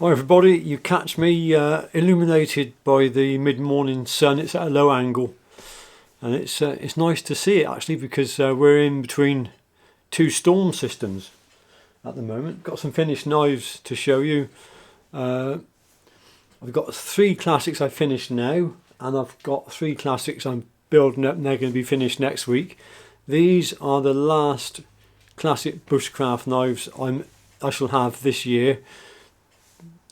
Hi everybody, you catch me illuminated by the mid-morning sun. It's at a low angle and it's nice to see it actually, because we're in between two storm systems at the moment. Got some finished knives to show you. I've got 3 classics I finished now, and I've got 3 classics I'm building up and they're going to be finished next week. These are the last classic bushcraft knives I shall have this year.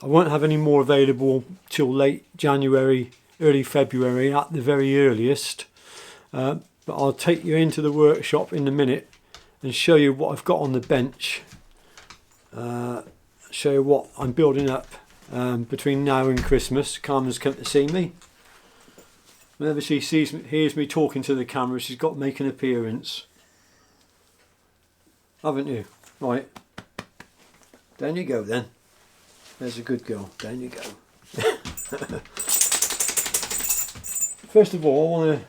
I won't have any more available till late January, early February at the very earliest. But I'll take you into the workshop in a minute and show you what I've got on the bench. Show you what I'm building up between now and Christmas. Carmen's come to see me. Whenever she hears me talking to the camera, she's got to make an appearance. Haven't you? Right. Down you go then. There's a good girl. Down you go. First of all,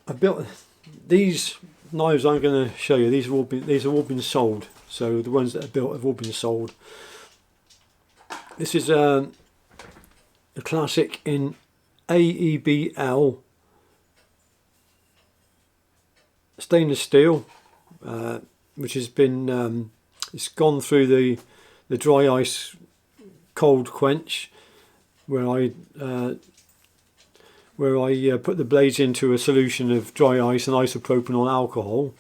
I built these knives I'm going to show you. These have all been sold. So the ones that are built have all been sold. This is a classic in AEBL stainless steel, which has been it's gone through the dry ice cold quench, where I put the blades into a solution of dry ice and isopropanol alcohol.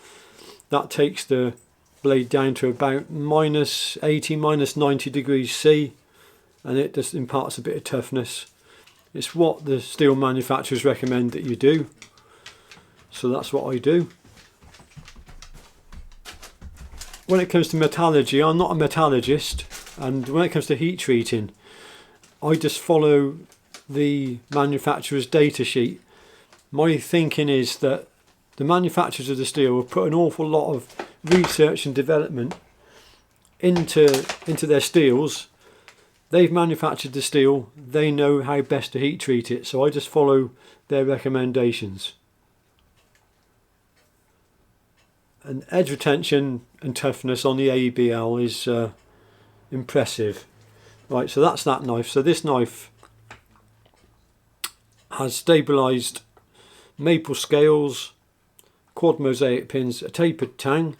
That takes the blade down to about -80, -90 degrees C, and it just imparts a bit of toughness. It's what the steel manufacturers recommend that you do, so that's what I do. When it comes to metallurgy, I'm not a metallurgist, and when it comes to heat treating, I just follow the manufacturer's data sheet. My thinking is that the manufacturers of the steel have put an awful lot of research and development into their steels. They've manufactured the steel, they know how best to heat treat it, so I just follow their recommendations. And edge retention and toughness on the AEBL is impressive. Right, so that's that knife. So this knife has stabilised maple scales, quad mosaic pins, a tapered tang.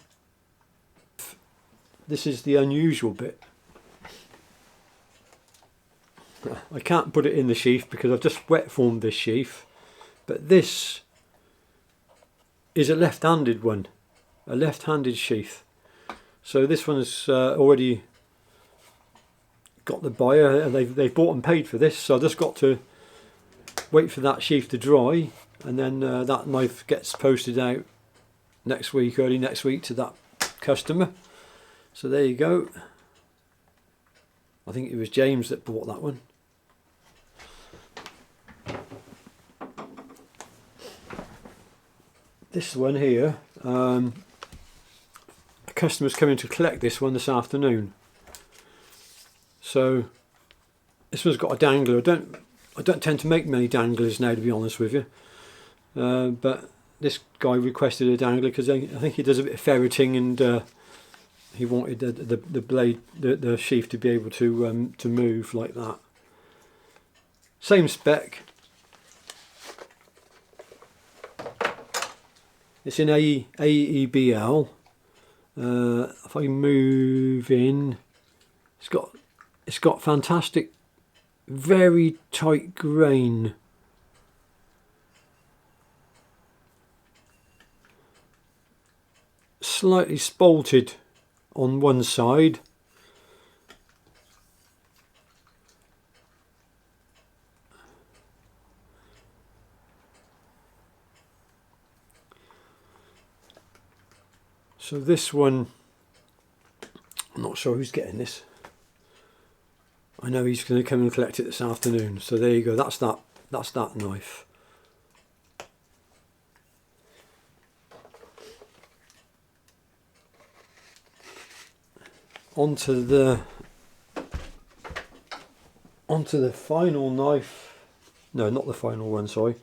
This is the unusual bit. I can't put it in the sheath because I've just wet formed this sheath, but this is a left-handed one. A left-handed sheath. So this one has already got the buyer, and they've bought and paid for this, so I've just got to wait for that sheath to dry, and then that knife gets posted out next week, early next week, to that customer. So there you go. I think it was James that bought that one. This one here, customer's coming to collect this one this afternoon. So this one's got a dangler. I don't tend to make many danglers now, to be honest with you, but this guy requested a dangler because I think he does a bit of ferreting, and he wanted the blade, the sheath, to be able to move like that. Same spec. It's in AEBL. If I move in, it's got fantastic, very tight grain. Slightly spalted on one side. So this one, I'm not sure who's getting this. I know he's going to come and collect it this afternoon. So there you go. That's that knife. Onto the final knife. No, not the final one. Sorry,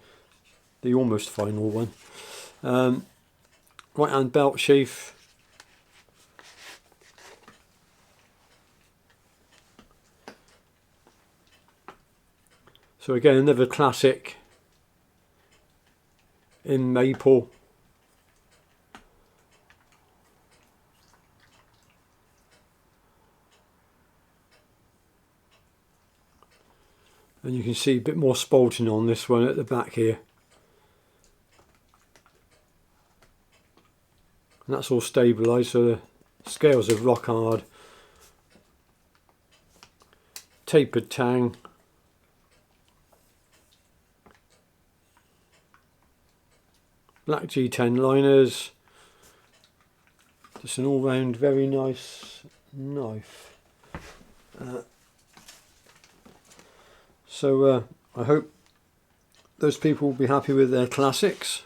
the almost final one. Right hand belt sheath. So again, another classic in maple. And you can see a bit more spalting on this one at the back here. And that's all stabilised, so the scales are rock hard. Tapered tang. Black G10 liners. Just an all-round very nice knife. So I hope those people will be happy with their classics.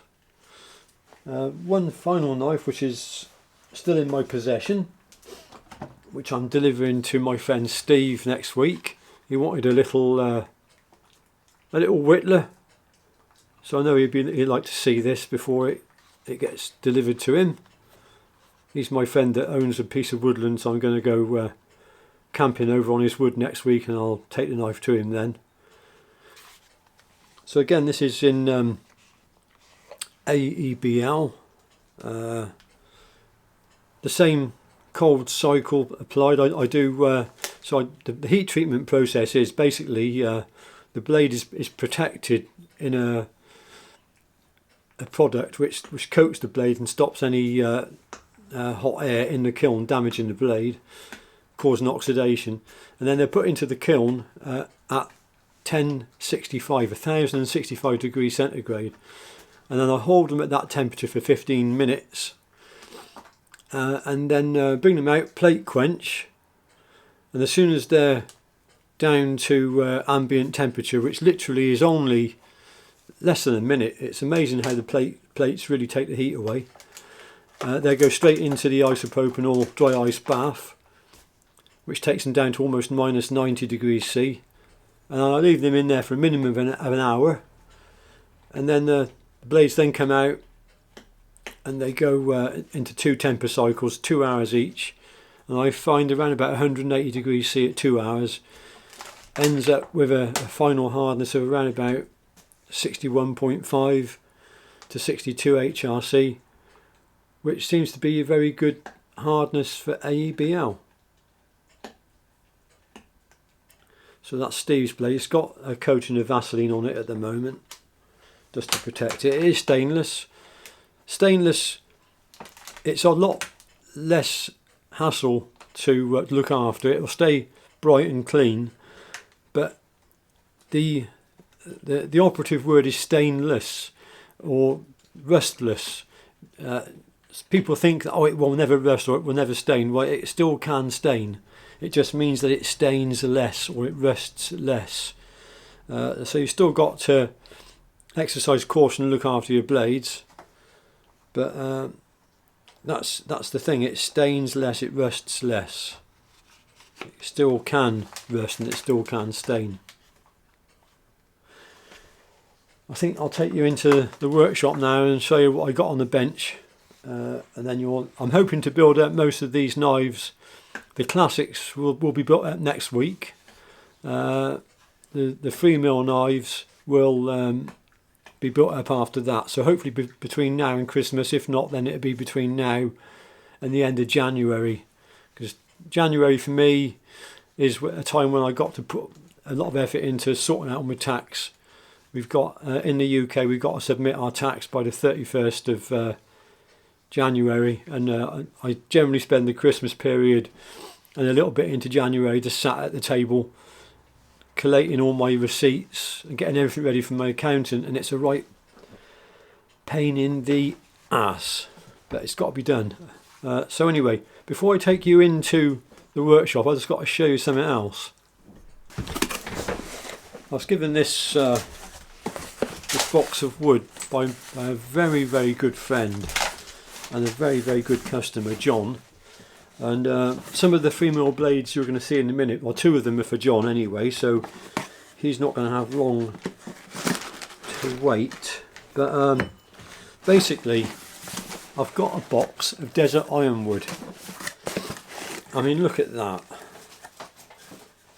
One final knife which is still in my possession, which I'm delivering to my friend Steve next week. He wanted a little whittler, so I know he'd like to see this before it gets delivered to him. He's my friend that owns a piece of woodland, so I'm going to go camping over on his wood next week, and I'll take the knife to him then. So again, this is in AEBL. The same cold cycle applied. I do the heat treatment process is basically the blade is protected in a product which coats the blade and stops any hot air in the kiln damaging the blade, causing oxidation, and then they're put into the kiln at 1065 degrees centigrade, and then I hold them at that temperature for 15 minutes, and then bring them out, plate quench, and as soon as they're down to ambient temperature, which literally is only less than a minute, it's amazing how the plates really take the heat away. They go straight into the isopropanol dry ice bath, which takes them down to almost minus 90 degrees C, and I leave them in there for a minimum of an hour, and then the blades then come out and they go into two temper cycles, 2 hours each, and I find around about 180 degrees C at 2 hours ends up with a final hardness of around about 61.5 to 62 HRC, which seems to be a very good hardness for AEBL. So that's Steve's blade. It's got a coating of Vaseline on it at the moment, just to protect it. It is stainless. Stainless, it's a lot less hassle to look after. It will stay bright and clean, but the operative word is stainless or rustless. People think that, oh, it will never rust or it will never stain. Well, it still can stain. It just means that it stains less or it rusts less. So you've still got to exercise caution and look after your blades, but that's the thing. It stains less, it rusts less. It still can rust and it still can stain. I think I'll take you into the workshop now and show you what I got on the bench, and then I'm hoping to build up most of these knives. The classics will be built up next week. The 3mm knives will be built up after that, so hopefully between now and Christmas. If not, then it'll be between now and the end of January, because January for me is a time when I got to put a lot of effort into sorting out my tax. We've got in the UK we've got to submit our tax by the 31st of January, and I generally spend the Christmas period and a little bit into January just sat at the table collating all my receipts and getting everything ready for my accountant, and it's a right pain in the ass, but it's got to be done. So anyway, before I take you into the workshop, I just got to show you something else. I was given this box of wood by a very, very good friend and a very, very good customer, John. And some of the 3mm blades you're going to see in a minute, well, two of them are for John anyway, so he's not going to have long to wait. But basically, I've got a box of desert ironwood. I mean, look at that.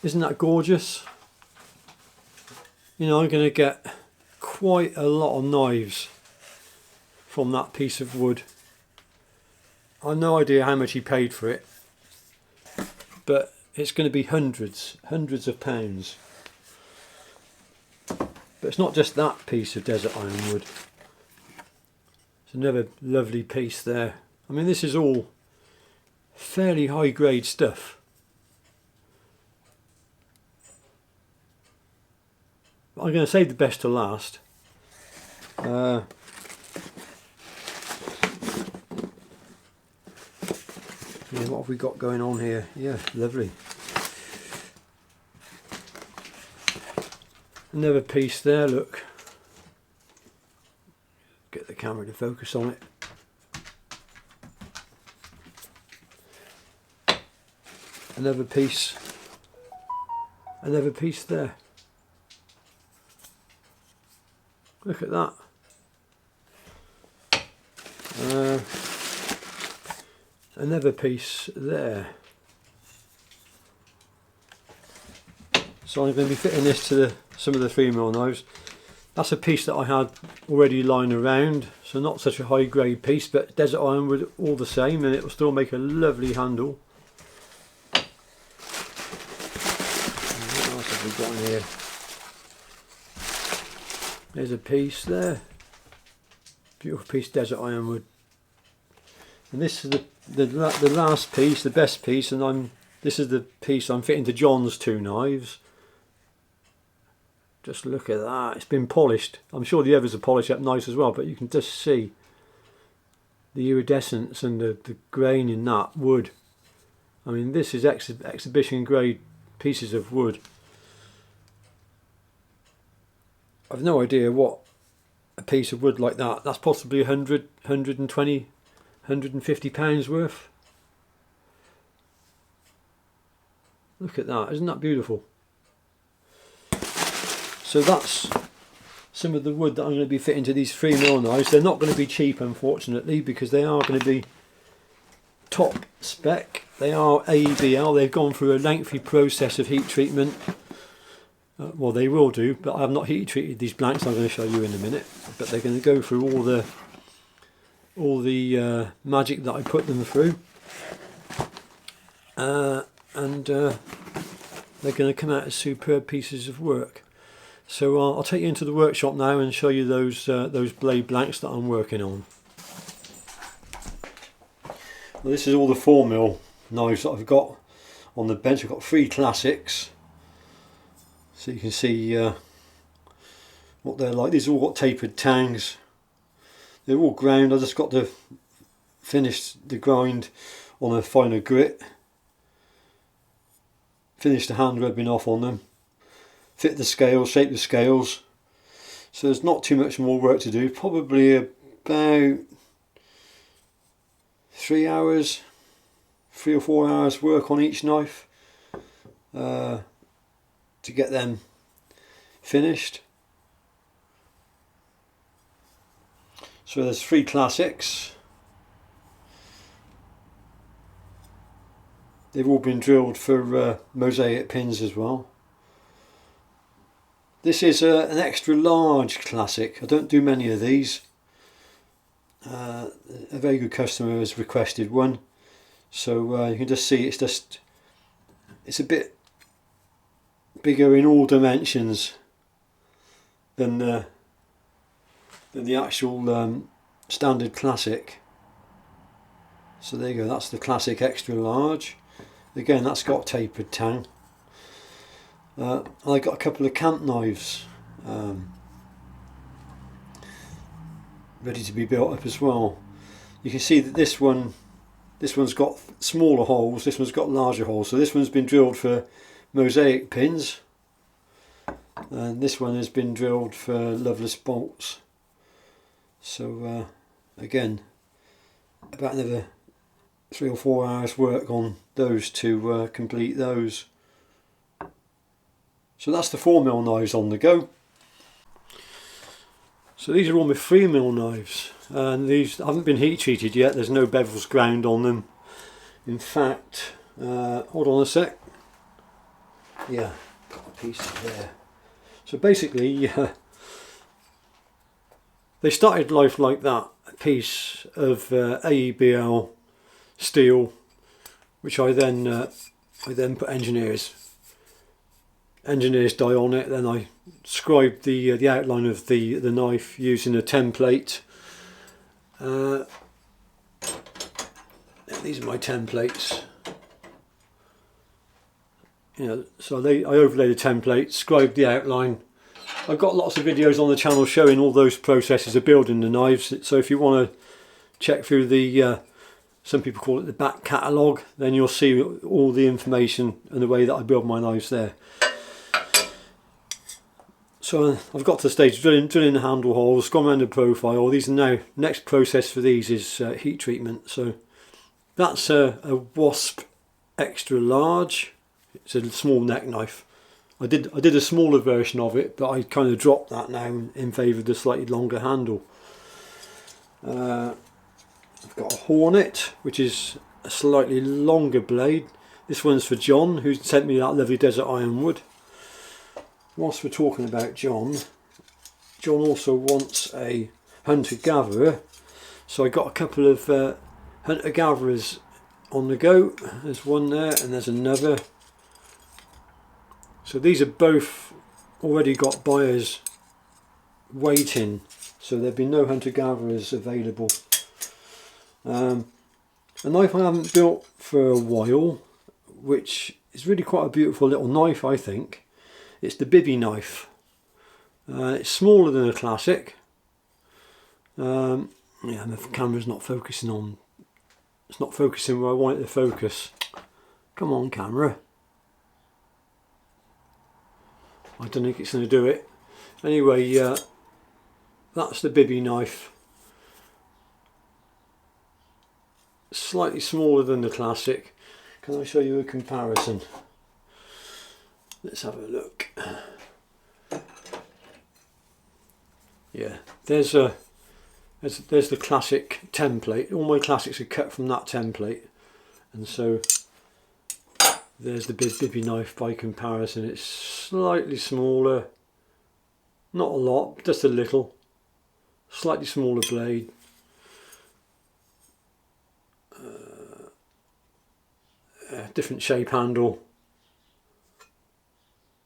Isn't that gorgeous? you know, I'm going to get quite a lot of knives from that piece of wood. I've no idea how much he paid for it, but it's going to be hundreds of pounds. But it's not just that piece of desert ironwood. It's another lovely piece there. I mean, this is all fairly high grade stuff. I'm going to save the best to last. Yeah, what have we got going on here? Yeah, lovely. Another piece there, look. Get the camera to focus on it. Another piece there. Look at that. Another piece there. So I'm going to be fitting this to some of the 3mm knives. That's a piece that I had already lying around, so not such a high grade piece, but desert ironwood all the same, and it will still make a lovely handle. And what else have we got in here? There's a piece there, beautiful piece of desert ironwood. And this is the last piece, the best piece, and this is the piece I'm fitting to John's 2 knives. Just look at that, it's been polished. I'm sure the others are polished up nice as well, but you can just see the iridescence and the grain in that wood. I mean, this is exhibition grade pieces of wood. I've no idea what a piece of wood like that's possibly 100, 120, 150 pounds worth. Look at that, isn't that beautiful? So that's some of the wood that I'm going to be fitting to these 3mm knives. They're not going to be cheap, unfortunately, because they are going to be top spec. They are AEBL. They've gone through a lengthy process of heat treatment. Well, they will do, but I have not heat treated these blanks. I'm going to show you in a minute. But they're going to go through all the magic that I put them through, and they're going to come out as superb pieces of work. So I'll take you into the workshop now and show you those blade blanks that I'm working on. Well, this is all the 4mm knives that I've got on the bench. I've got 3 classics, so you can see what they're like. These have all got tapered tangs. They're all ground. I just got to finish the grind on a finer grit, finish the hand rubbing off on them, fit the scales, shape the scales. So there's not too much more work to do. Probably about 3 hours, 3 or 4 hours work on each knife to get them finished. So there's 3 classics. They've all been drilled for mosaic pins as well. This is an extra large classic. I don't do many of these. A very good customer has requested one, so you can just see it's a bit bigger in all dimensions than the actual standard classic. So there you go, that's the classic extra large. Again, that's got tapered tang. I got a couple of camp knives ready to be built up as well. You can see that this one's got smaller holes, this one's got larger holes. So this one's been drilled for mosaic pins, and this one has been drilled for Loveless bolts. So again, about another 3 or 4 hours work on those to complete those. So that's the 4mm knives on the go. So these are all my 3mm knives, and these haven't been heat treated yet. There's no bevels ground on them. In fact, hold on a sec. Yeah, got a piece there. So basically, they started life like that, a piece of AEBL steel, which I then put engineers dye on it. Then I scribed the outline of the knife using a template. These are my templates. So I overlaid the template, scribed the outline. I've got lots of videos on the channel showing all those processes of building the knives. So if you want to check through the, some people call it the back catalogue, then you'll see all the information and the way that I build my knives there. So I've got to the stage of drilling the handle holes, gone around the profile. These are now, next process for these is heat treatment. So that's a Wasp extra large. It's a small neck knife. I did a smaller version of it, but I kind of dropped that now in favour of the slightly longer handle. I've got a Hornet, which is a slightly longer blade. This one's for John, who sent me that lovely desert ironwood. Whilst we're talking about John also wants a hunter-gatherer, so I got a couple of hunter-gatherers on the go. There's one there and there's another. So these are both already got buyers waiting, so there'll be no hunter-gatherers available. A knife I haven't built for a while, which is really quite a beautiful little knife, I think. It's the Bibby knife. It's smaller than a classic. Yeah, and the camera's not focusing on. It's not focusing where I want it to focus. Come on, camera. I don't think it's going to do it. Anyway, that's the Bibby knife. Slightly smaller than the classic. Can I show you a comparison? Let's have a look. Yeah, there's the classic template. All my classics are cut from that template, and so there's the Bibby knife by comparison. It's slightly smaller, not a lot, just a little. Slightly smaller blade. Different shape handle.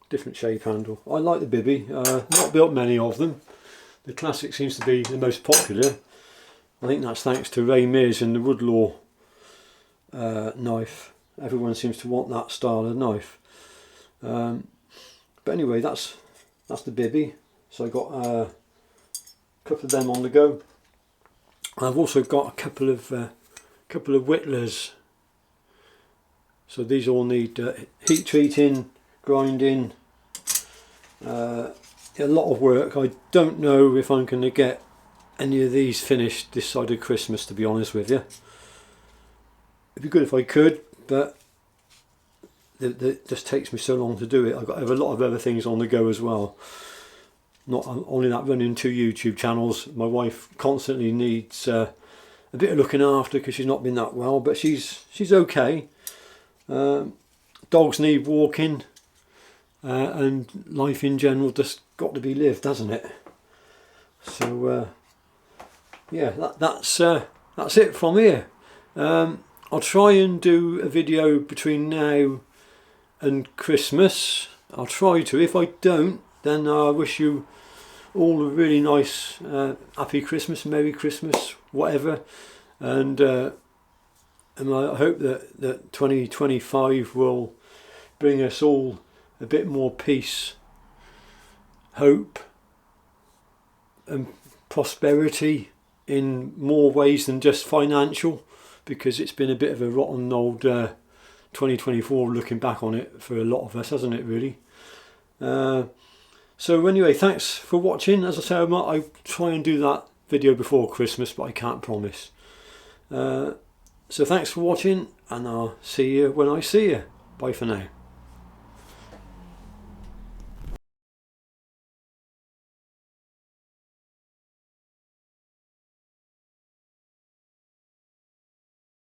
Different shape handle. I like the Bibby. Not built many of them. The classic seems to be the most popular. I think that's thanks to Ray Mears and the Woodlaw knife. Everyone seems to want that style of knife. But anyway, that's the Bibby. So I got a couple of them on the go. I've also got a couple of Whittlers. So these all need heat treating, grinding, a lot of work. I don't know if I'm going to get any of these finished this side of Christmas, to be honest with you. It'd be good if I could, but it just takes me so long to do it. I have a lot of other things on the go as well. Not only that, running 2 YouTube channels. My wife constantly needs a bit of looking after because she's not been that well, but she's okay. Dogs need walking, and life in general just got to be lived, hasn't it? So yeah, that's it from here. I'll try and do a video between now and Christmas. I'll try to. If I don't, then I wish you all a really nice happy Christmas, Merry Christmas, whatever, and I hope that 2025 will bring us all a bit more peace, hope and prosperity in more ways than just financial, because it's been a bit of a rotten old 2024 looking back on it for a lot of us, hasn't it, really? So anyway, thanks for watching. As I say, I try and do that video before Christmas, but I can't promise. So thanks for watching, and I'll see you when I see you. Bye for now.